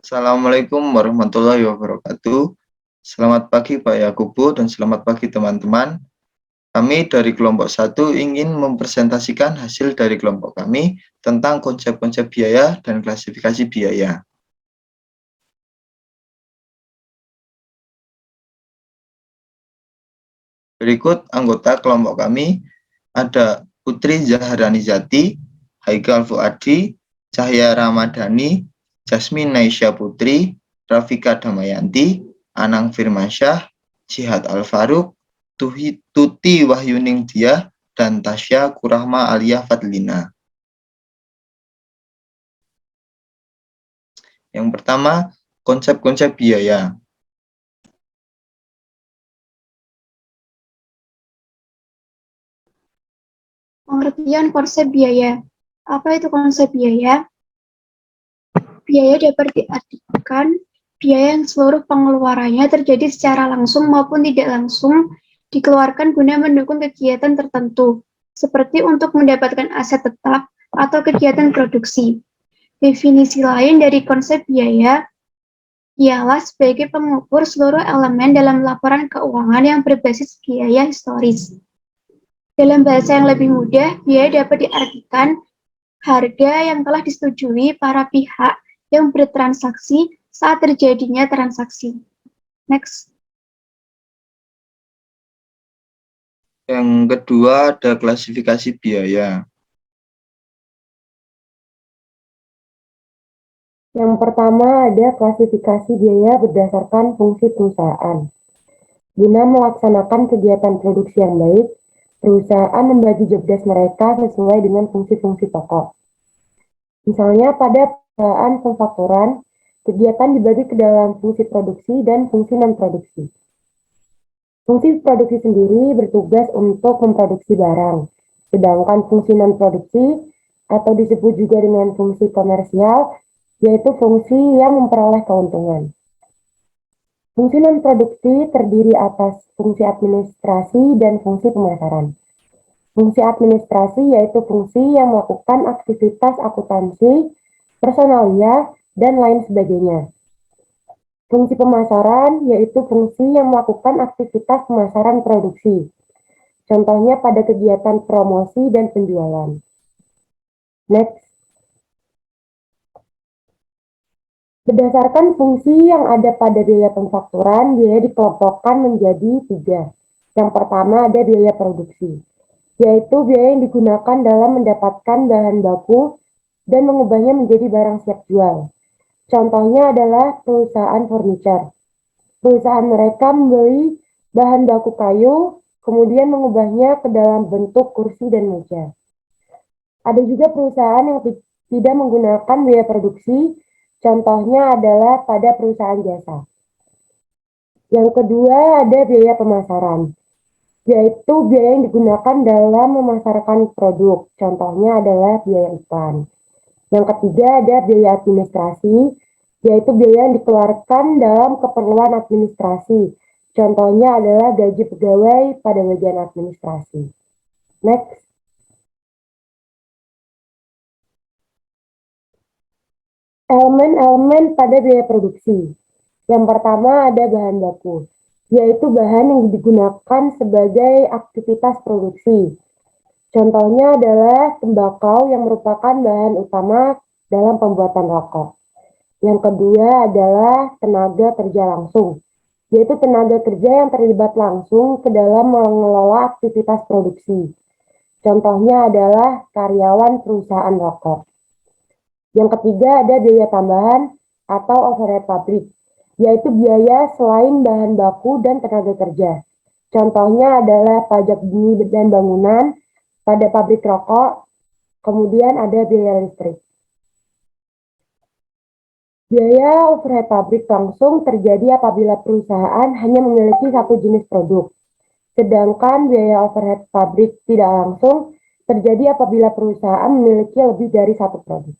Assalamualaikum warahmatullahi wabarakatuh. Selamat pagi Pak Yakubu dan selamat pagi teman-teman. Kami dari kelompok 1 ingin mempresentasikan hasil dari kelompok kami tentang konsep-konsep biaya dan klasifikasi biaya. Berikut anggota kelompok kami ada Putri Zahrani Zati, Haikal Fuadi, Cahya Ramadhani, Jasmine Naisha Putri, Rafika Damayanti, Anang Firmansyah, Jihad Al-Faruq, Tuti Wahyuning Diah, dan Tasya Kurahma Alia Fadlina. Yang pertama, konsep-konsep biaya. Pengertian konsep biaya. Apa itu konsep biaya? Biaya dapat diartikan biaya yang seluruh pengeluarannya terjadi secara langsung maupun tidak langsung dikeluarkan guna mendukung kegiatan tertentu, seperti untuk mendapatkan aset tetap atau kegiatan produksi. Definisi lain dari konsep biaya ialah sebagai pengukur seluruh elemen dalam laporan keuangan yang berbasis biaya historis. Dalam bahasa yang lebih mudah, biaya dapat diartikan harga yang telah disetujui para pihak yang bertransaksi saat terjadinya transaksi. Next. Yang kedua ada klasifikasi biaya. Yang pertama ada klasifikasi biaya berdasarkan fungsi perusahaan. Guna melaksanakan kegiatan produksi yang baik, perusahaan membagi jobdesk mereka sesuai dengan fungsi-fungsi pokok. Misalnya pada perusahaan pemfakturan, kegiatan dibagi ke dalam fungsi produksi dan fungsi non-produksi. Fungsi produksi sendiri bertugas untuk memproduksi barang, sedangkan fungsi non-produksi atau disebut juga dengan fungsi komersial, yaitu fungsi yang memperoleh keuntungan. Fungsi non-produksi terdiri atas fungsi administrasi dan fungsi pemasaran. Fungsi administrasi yaitu fungsi yang melakukan aktivitas akuntansi, personalia, dan lain sebagainya. Fungsi pemasaran yaitu fungsi yang melakukan aktivitas pemasaran produksi. Contohnya pada kegiatan promosi dan penjualan. Next. Berdasarkan fungsi yang ada pada biaya pemfakturan, biaya dikelompokkan menjadi 3. Yang pertama ada biaya produksi, yaitu biaya yang digunakan dalam mendapatkan bahan baku dan mengubahnya menjadi barang siap jual. Contohnya adalah perusahaan furniture. Perusahaan mereka membeli bahan baku kayu, kemudian mengubahnya ke dalam bentuk kursi dan meja. Ada juga perusahaan yang tidak menggunakan biaya produksi, contohnya adalah pada perusahaan jasa. Yang kedua ada biaya pemasaran, yaitu biaya yang digunakan dalam memasarkan produk, contohnya adalah biaya iklan. Yang ketiga ada biaya administrasi, yaitu biaya yang dikeluarkan dalam keperluan administrasi, contohnya adalah gaji pegawai pada bagian administrasi. Next. Elemen-elemen pada biaya produksi. Yang pertama ada bahan baku, yaitu bahan yang digunakan sebagai aktivitas produksi. Contohnya adalah tembakau yang merupakan bahan utama dalam pembuatan rokok. Yang kedua adalah tenaga kerja langsung, yaitu tenaga kerja yang terlibat langsung ke dalam mengelola aktivitas produksi. Contohnya adalah karyawan perusahaan rokok. Yang ketiga ada biaya tambahan atau overhead pabrik, yaitu biaya selain bahan baku dan tenaga kerja. Contohnya adalah pajak bumi dan bangunan pada pabrik rokok, kemudian ada biaya listrik. Biaya overhead pabrik langsung terjadi apabila perusahaan hanya memiliki satu jenis produk. Sedangkan biaya overhead pabrik tidak langsung terjadi apabila perusahaan memiliki lebih dari satu produk.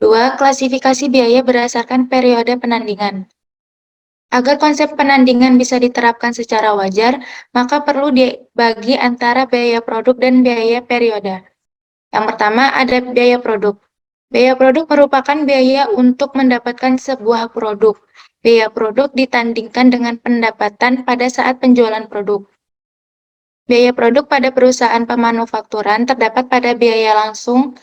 2. Klasifikasi biaya berdasarkan periode penandingan. Agar konsep penandingan bisa diterapkan secara wajar, maka perlu dibagi antara biaya produk dan biaya periode. Yang pertama ada biaya produk. Biaya produk merupakan biaya untuk mendapatkan sebuah produk. Biaya produk ditandingkan dengan pendapatan pada saat penjualan produk. Biaya produk pada perusahaan pemanufakturan terdapat pada biaya langsung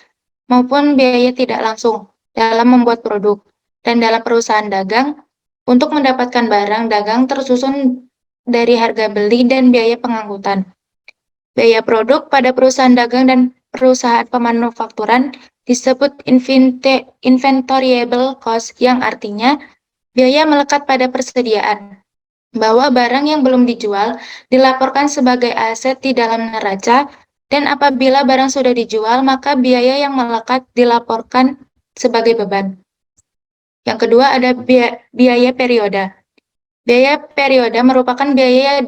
maupun biaya tidak langsung dalam membuat produk. Dan dalam perusahaan dagang, untuk mendapatkan barang dagang tersusun dari harga beli dan biaya pengangkutan. Biaya produk pada perusahaan dagang dan perusahaan pemanufakturan disebut inventoriable cost, yang artinya biaya melekat pada persediaan, bahwa barang yang belum dijual dilaporkan sebagai aset di dalam neraca, dan apabila barang sudah dijual, maka biaya yang melekat dilaporkan sebagai beban. Yang kedua ada biaya periode. Biaya periode merupakan biaya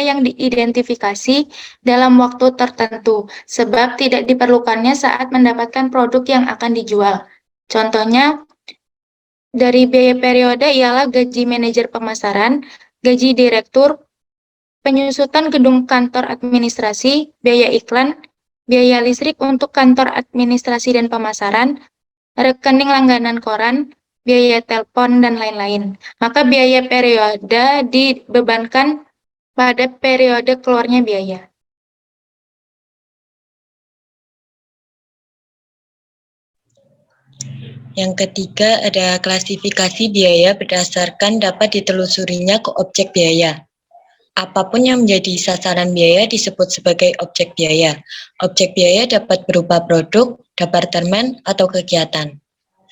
yang diidentifikasi dalam waktu tertentu, sebab tidak diperlukannya saat mendapatkan produk yang akan dijual. Contohnya, dari biaya periode ialah gaji manajer pemasaran, gaji direktur, penyusutan gedung kantor administrasi, biaya iklan, biaya listrik untuk kantor administrasi dan pemasaran, rekening langganan koran, biaya telepon, dan lain-lain. Maka biaya periode dibebankan pada periode keluarnya biaya. Yang ketiga ada klasifikasi biaya berdasarkan dapat ditelusurinya ke objek biaya. Apapun yang menjadi sasaran biaya disebut sebagai objek biaya. Objek biaya dapat berupa produk, departemen, atau kegiatan.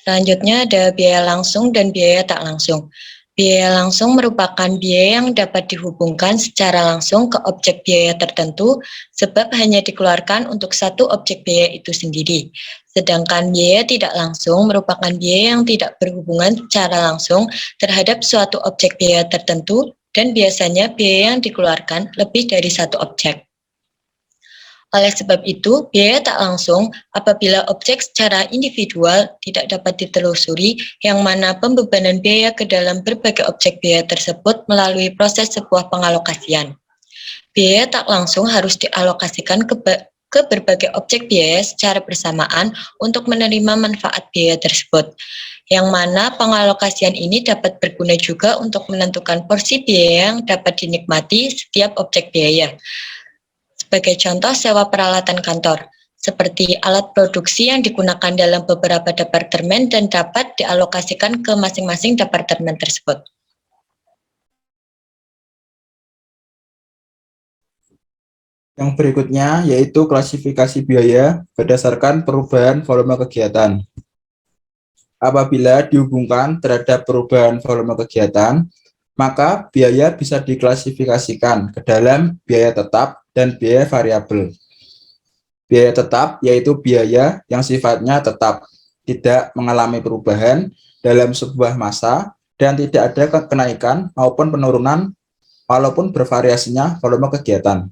Selanjutnya ada biaya langsung dan biaya tak langsung. Biaya langsung merupakan biaya yang dapat dihubungkan secara langsung ke objek biaya tertentu sebab hanya dikeluarkan untuk satu objek biaya itu sendiri. Sedangkan biaya tidak langsung merupakan biaya yang tidak berhubungan secara langsung terhadap suatu objek biaya tertentu dan biasanya biaya yang dikeluarkan lebih dari satu objek. Oleh sebab itu, biaya tak langsung apabila objek secara individual tidak dapat ditelusuri, yang mana pembebanan biaya ke dalam berbagai objek biaya tersebut melalui proses sebuah pengalokasian. Biaya tak langsung harus dialokasikan ke berbagai objek biaya secara bersamaan untuk menerima manfaat biaya tersebut, yang mana pengalokasian ini dapat berguna juga untuk menentukan porsi biaya yang dapat dinikmati setiap objek biaya. Sebagai contoh, sewa peralatan kantor, seperti alat produksi yang digunakan dalam beberapa departemen dan dapat dialokasikan ke masing-masing departemen tersebut. Yang berikutnya yaitu klasifikasi biaya berdasarkan perubahan volume kegiatan. Apabila dihubungkan terhadap perubahan volume kegiatan, maka biaya bisa diklasifikasikan ke dalam biaya tetap dan biaya variabel. Biaya tetap yaitu biaya yang sifatnya tetap, tidak mengalami perubahan dalam sebuah masa dan tidak ada kenaikan maupun penurunan walaupun bervariasinya volume kegiatan.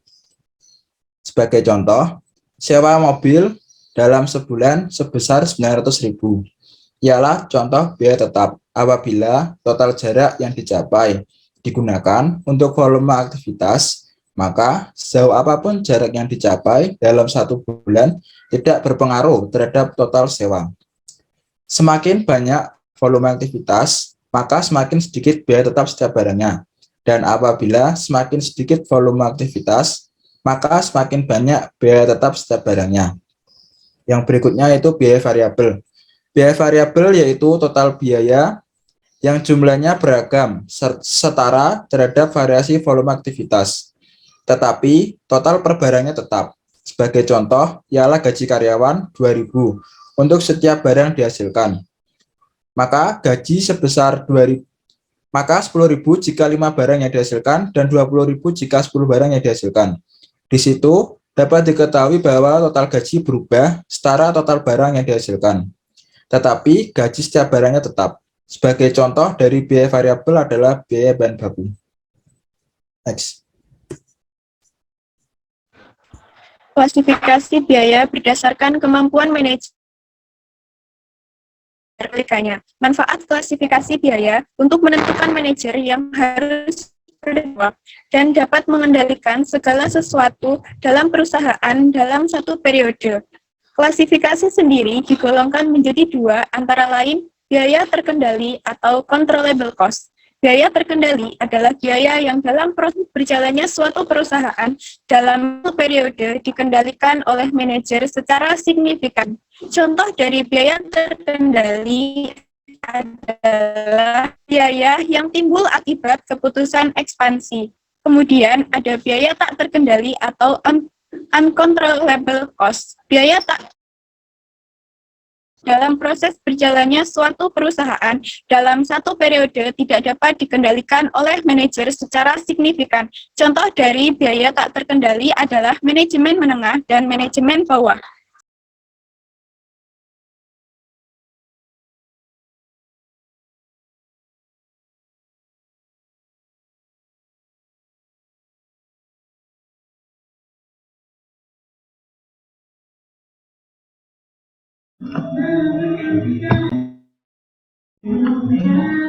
Sebagai contoh, sewa mobil dalam sebulan sebesar 900.000 ialah contoh biaya tetap apabila total jarak yang dicapai digunakan untuk volume aktivitas, maka sejauh apapun jarak yang dicapai dalam satu bulan tidak berpengaruh terhadap total sewa. Semakin banyak volume aktivitas, maka semakin sedikit biaya tetap setiap barangnya. Dan apabila semakin sedikit volume aktivitas, maka semakin banyak biaya tetap setiap barangnya. Yang berikutnya yaitu biaya variabel. Biaya variabel yaitu total biaya yang jumlahnya beragam setara terhadap variasi volume aktivitas, tetapi total per barangnya tetap. Sebagai contoh, ialah gaji karyawan 2.000 untuk setiap barang dihasilkan. Maka gaji sebesar 2.000, maka 10.000 jika 5 barang yang dihasilkan dan 20.000 jika 10 barang yang dihasilkan. Di situ dapat diketahui bahwa total gaji berubah setara total barang yang dihasilkan. Tetapi gaji setiap barangnya tetap. Sebagai contoh dari biaya variabel adalah biaya bahan baku. Next. Klasifikasi biaya berdasarkan kemampuan manajemen relikanya. Manfaat klasifikasi biaya untuk menentukan manajer yang harus bertanggung jawab dan dapat mengendalikan segala sesuatu dalam perusahaan dalam satu periode. Klasifikasi sendiri digolongkan menjadi dua, antara lain biaya terkendali atau controllable cost. Biaya terkendali adalah biaya yang dalam proses berjalannya suatu perusahaan dalam satu periode dikendalikan oleh manajer secara signifikan. Contoh dari biaya terkendali adalah biaya yang timbul akibat keputusan ekspansi. Kemudian ada biaya tak terkendali atau uncontrollable cost. Biaya tak dalam proses berjalannya suatu perusahaan dalam satu periode tidak dapat dikendalikan oleh manajer secara signifikan. Contoh dari biaya tak terkendali adalah manajemen menengah dan manajemen bawah.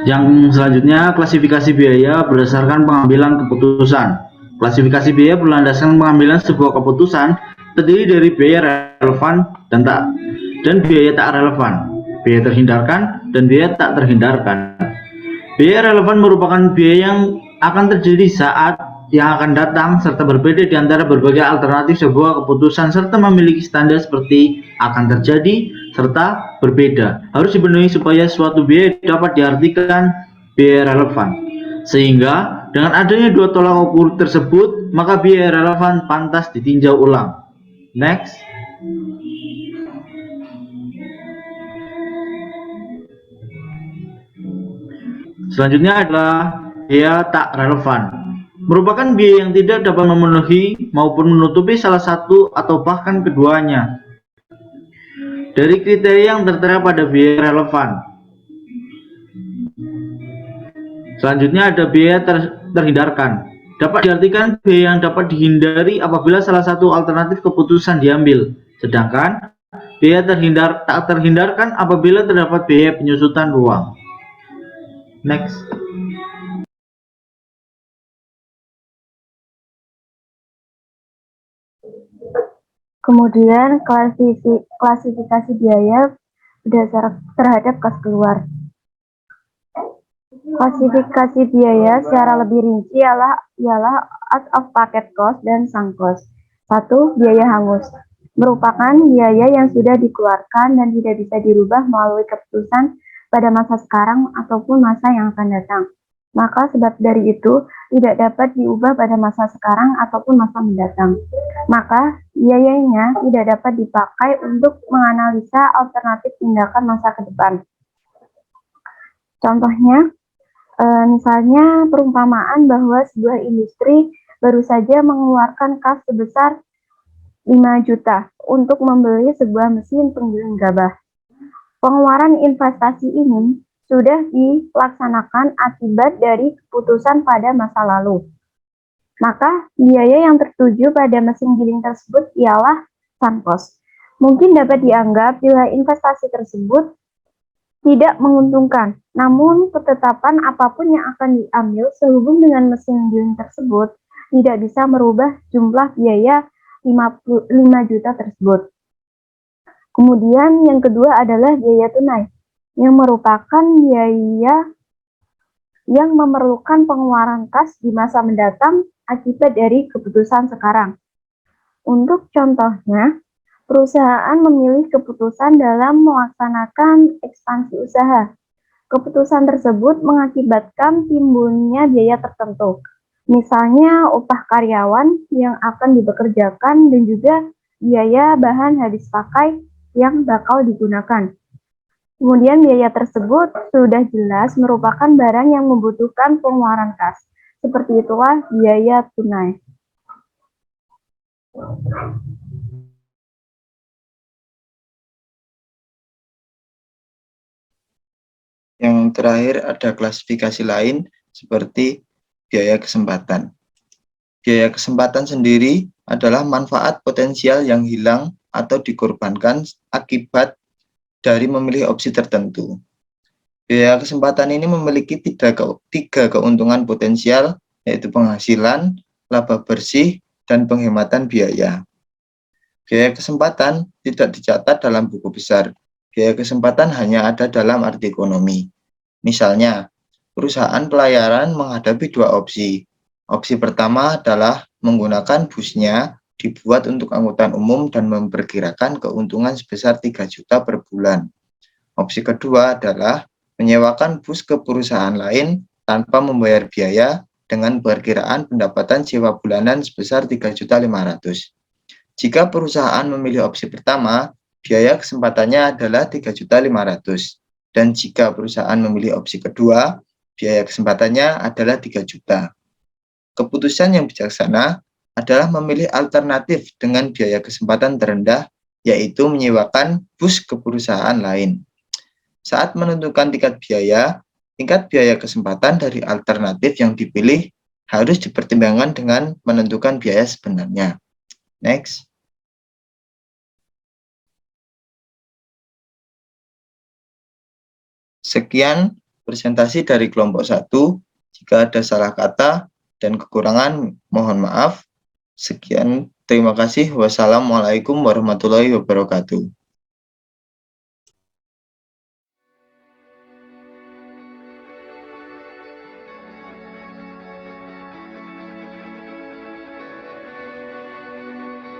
Yang selanjutnya, klasifikasi biaya berdasarkan pengambilan keputusan. Klasifikasi biaya berlandaskan pengambilan sebuah keputusan terdiri dari biaya relevan dan biaya tak relevan, biaya terhindarkan dan biaya tak terhindarkan. Biaya relevan merupakan biaya yang akan terjadi saat yang akan datang serta berbeda di antara berbagai alternatif sebuah keputusan serta memiliki standar seperti akan terjadi serta berbeda. Harus dipenuhi supaya suatu biaya dapat diartikan biaya relevan. Sehingga dengan adanya dua tolak ukur tersebut, maka biaya relevan pantas ditinjau ulang. Next. Selanjutnya adalah biaya tak relevan. Merupakan biaya yang tidak dapat memenuhi maupun menutupi salah satu atau bahkan keduanya dari kriteria yang tertera pada biaya relevan. Selanjutnya ada biaya terhindarkan. Dapat diartikan biaya yang dapat dihindari apabila salah satu alternatif keputusan diambil. Sedangkan biaya tak terhindarkan apabila terdapat biaya penyusutan ruang. Next. Kemudian klasifikasi biaya berdasar terhadap kas keluar. Klasifikasi biaya secara lebih rinci ialah out of pocket cost dan sunk cost. 1. Biaya hangus merupakan biaya yang sudah dikeluarkan dan tidak bisa dirubah melalui keputusan pada masa sekarang ataupun masa yang akan datang. Maka sebab dari itu tidak dapat diubah pada masa sekarang ataupun masa mendatang. Maka biayanya tidak dapat dipakai untuk menganalisa alternatif tindakan masa ke depan. Contohnya, misalnya perumpamaan bahwa sebuah industri baru saja mengeluarkan kas sebesar 5 juta untuk membeli sebuah mesin penggiling gabah. Pengeluaran investasi ini sudah dilaksanakan akibat dari keputusan pada masa lalu. Maka biaya yang tertuju pada mesin giling tersebut ialah sunk cost. Mungkin dapat dianggap bila investasi tersebut tidak menguntungkan, namun ketetapan apapun yang akan diambil sehubung dengan mesin giling tersebut tidak bisa merubah jumlah biaya 5 juta tersebut. Kemudian yang kedua adalah biaya tunai, yang merupakan biaya yang memerlukan pengeluaran kas di masa mendatang akibat dari keputusan sekarang. Untuk contohnya, perusahaan memilih keputusan dalam melaksanakan ekspansi usaha. Keputusan tersebut mengakibatkan timbulnya biaya tertentu, misalnya upah karyawan yang akan dibekerjakan dan juga biaya bahan habis pakai yang bakal digunakan. Kemudian biaya tersebut sudah jelas merupakan barang yang membutuhkan pengeluaran kas. Seperti itulah biaya tunai. Yang terakhir ada klasifikasi lain seperti biaya kesempatan. Biaya kesempatan sendiri adalah manfaat potensial yang hilang atau dikorbankan akibat dari memilih opsi tertentu. Biaya kesempatan ini memiliki tiga keuntungan potensial, yaitu penghasilan, laba bersih, dan penghematan biaya. Biaya kesempatan tidak dicatat dalam buku besar. Biaya kesempatan hanya ada dalam arti ekonomi. Misalnya, perusahaan pelayaran menghadapi dua opsi. Opsi pertama adalah menggunakan busnya dibuat untuk angkutan umum dan memperkirakan keuntungan sebesar 3 juta per bulan. Opsi kedua adalah menyewakan bus ke perusahaan lain tanpa membayar biaya dengan perkiraan pendapatan sewa bulanan sebesar 3.500.000. Jika perusahaan memilih opsi pertama, biaya kesempatannya adalah 3.500.000. Dan jika perusahaan memilih opsi kedua, biaya kesempatannya adalah 3 juta. Keputusan yang bijaksana adalah memilih alternatif dengan biaya kesempatan terendah, yaitu menyewakan bus ke perusahaan lain. Saat menentukan tingkat biaya kesempatan dari alternatif yang dipilih harus dipertimbangkan dengan menentukan biaya sebenarnya. Next. Sekian presentasi dari kelompok 1. Jika ada salah kata dan kekurangan, mohon maaf. Sekian, terima kasih. Wassalamualaikum warahmatullahi wabarakatuh.